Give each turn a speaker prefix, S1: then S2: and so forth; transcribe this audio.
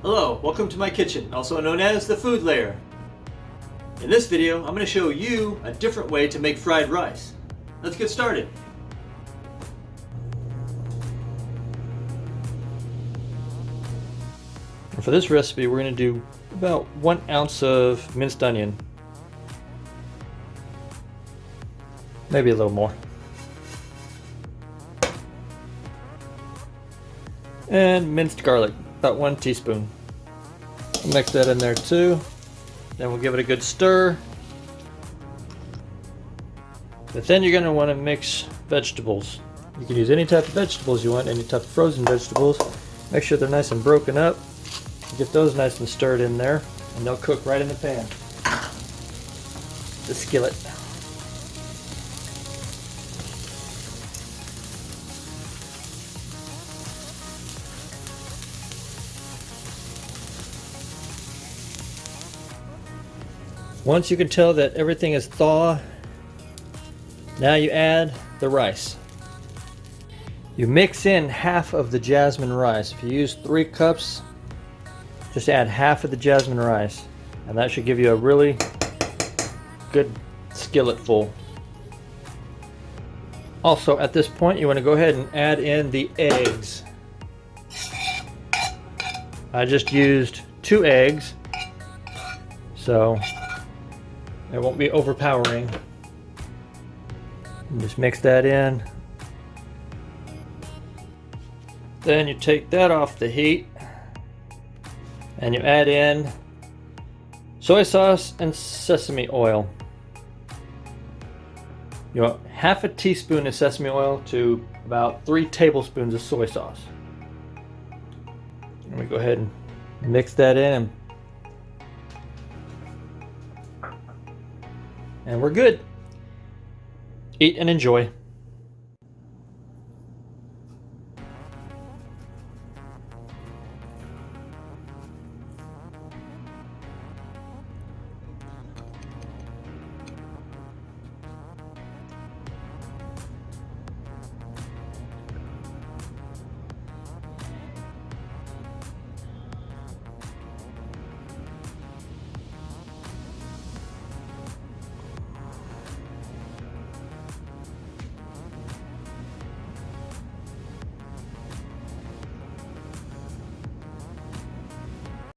S1: Hello, welcome to my kitchen, also known as the food layer. In this video, I'm going to show you a different way to make fried rice. Let's get started. And for this recipe, we're going to do about 1 ounce of minced onion. Maybe a little more. And minced garlic, about 1 teaspoon. We'll mix that in there too. Then we'll give it a good stir. But then you're going to want to mix vegetables. You can use any type of vegetables you want, any type of frozen vegetables. Make sure they're nice and broken up. Get those nice and stirred in there, and they'll cook right in the pan. The skillet. Once you can tell that everything is thaw, now you add the rice. You mix in half of the jasmine rice. If you use 3 cups, just add half of the jasmine rice, and that should give you a really good skillet full. Also, at this point, you want to go ahead and add in the eggs. I just used 2 eggs, so it won't be overpowering. And just mix that in. Then you take that off the heat and you add in soy sauce and sesame oil. You want half a teaspoon of sesame oil to about 3 tablespoons of soy sauce. Let me go ahead and mix that in, and we're good. Eat and enjoy.